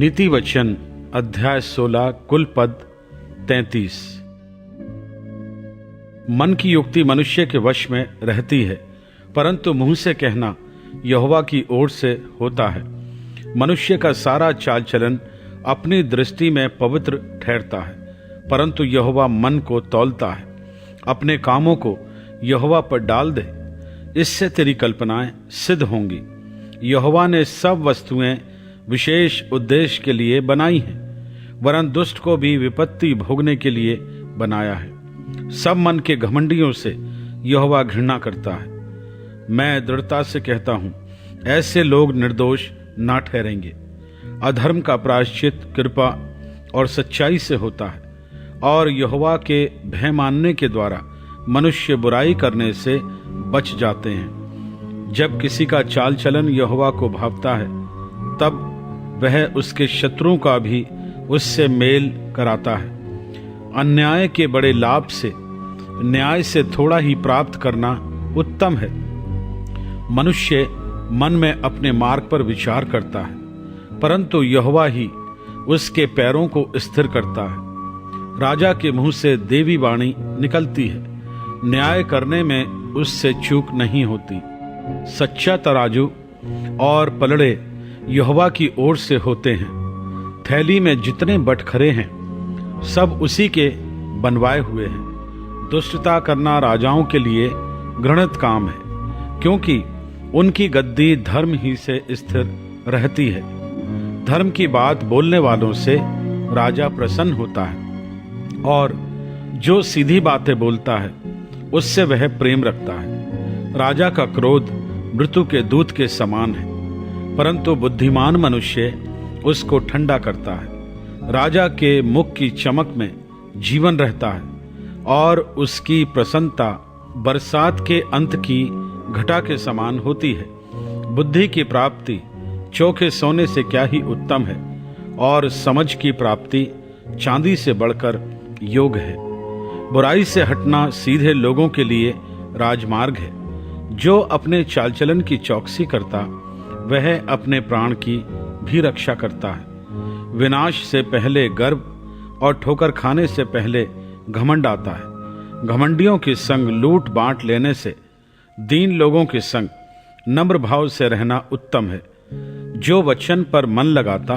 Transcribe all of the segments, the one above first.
नीति वचन अध्याय 16 कुल पद 33। मन की युक्ति मनुष्य के वश में रहती है, परंतु मुंह से कहना यहोवा की ओर से होता है। मनुष्य का सारा चाल चलन अपनी दृष्टि में पवित्र ठहरता है, परंतु यहोवा मन को तौलता है। अपने कामों को यहोवा पर डाल दे, इससे तेरी कल्पनाएं सिद्ध होंगी। यहोवा ने सब वस्तुएं विशेष उद्देश्य के लिए बनाई हैं, वरन दुष्ट को भी विपत्ति भोगने के लिए बनाया है। सब मन के घमंडियों से यहोवा घृणा करता है। मैं दृढ़ता से कहता हूं, ऐसे लोग निर्दोष ना ठहरेंगे। अधर्म का प्रायश्चित कृपा और सच्चाई से होता है, और यहोवा के भय मानने के द्वारा मनुष्य बुराई करने से बच जाते हैं। जब किसी का चाल चलन यहोवा को भावता है, तब वह उसके शत्रुओं का भी उससे मेल कराता है। अन्याय के बड़े लाभ से न्याय से थोड़ा ही प्राप्त करना उत्तम है। मनुष्य मन में अपने मार्ग पर विचार करता है, परंतु यहोवा ही उसके पैरों को स्थिर करता है। राजा के मुंह से देवी वाणी निकलती है, न्याय करने में उससे चूक नहीं होती। सच्चा तराजू और पलड़े यहोवा की ओर से होते हैं। थैली में जितने बटखरे हैं, सब उसी के बनवाए हुए हैं। दुष्टता करना राजाओं के लिए घृणित काम है, क्योंकि उनकी गद्दी धर्म ही से स्थिर रहती है। धर्म की बात बोलने वालों से राजा प्रसन्न होता है, और जो सीधी बातें बोलता है उससे वह प्रेम रखता है। राजा का क्रोध मृत्यु के दूत के समान है, परंतु बुद्धिमान मनुष्य उसको ठंडा करता है। राजा के मुख की चमक में जीवन रहता है, और उसकी प्रसन्नता बरसात के अंत की घटा के समान होती है। बुद्धि की प्राप्ति चोखे सोने से क्या ही उत्तम है, और समझ की प्राप्ति चांदी से बढ़कर योग है। बुराई से हटना सीधे लोगों के लिए राजमार्ग है। जो अपने चाल चलन की चौकसी करता, वह अपने प्राण की भी रक्षा करता है। विनाश से पहले गर्व, और ठोकर खाने से पहले घमंड आता है। घमंडियों के संग लूट बांट लेने से दीन लोगों के संग नम्र भाव से रहना उत्तम है। जो वचन पर मन लगाता,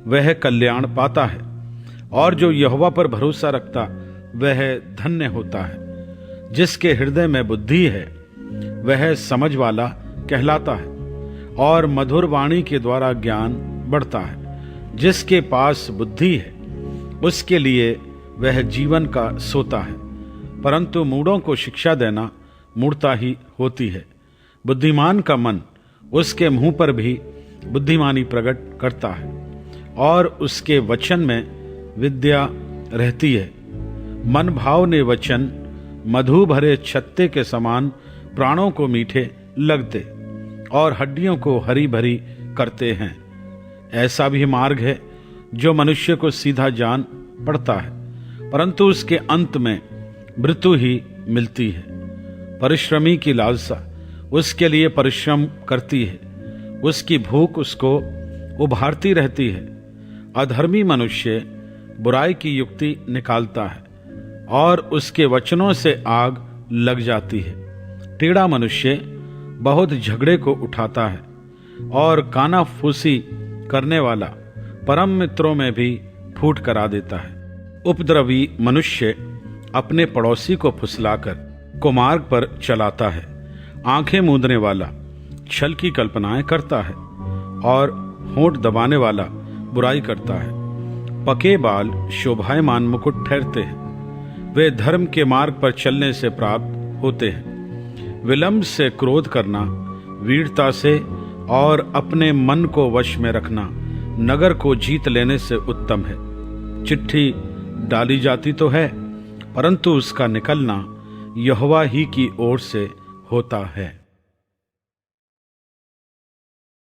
वह कल्याण पाता है, और जो यहोवा पर भरोसा रखता, वह धन्य होता है। जिसके हृदय में बुद्धि है, वह समझ वाला कहलाता है, और मधुर वाणी के द्वारा ज्ञान बढ़ता है। जिसके पास बुद्धि है, उसके लिए वह जीवन का सोता है, परंतु मूढ़ों को शिक्षा देना मूढ़ता ही होती है। बुद्धिमान का मन उसके मुंह पर भी बुद्धिमानी प्रकट करता है, और उसके वचन में विद्या रहती है। मन भाव ने वचन मधु भरे छत्ते के समान प्राणों को मीठे लगते, और हड्डियों को हरी भरी करते हैं। ऐसा भी मार्ग है जो मनुष्य को सीधा जान पड़ता है, परंतु उसके अंत में मृत्यु ही मिलती है। परिश्रमी की लालसा उसके लिए परिश्रम करती है, उसकी भूख उसको उभारती रहती है। अधर्मी मनुष्य बुराई की युक्ति निकालता है, और उसके वचनों से आग लग जाती है। टेढ़ा मनुष्य बहुत झगड़े को उठाता है, और कानाफूसी करने वाला परम मित्रों में भी फूट करा देता है। उपद्रवी मनुष्य अपने पड़ोसी को फुसलाकर कुमार्ग पर चलाता है। आंखें मूंदने वाला छल की कल्पनाएं करता है, और होंठ दबाने वाला बुराई करता है। पके बाल शोभायमान मुकुट ठहरते हैं, वे धर्म के मार्ग पर चलने से प्राप्त होते हैं। विलंब से क्रोध करना वीरता से, और अपने मन को वश में रखना नगर को जीत लेने से उत्तम है। चिट्ठी डाली जाती तो है, परंतु उसका निकलना यहोवा ही की ओर से होता है।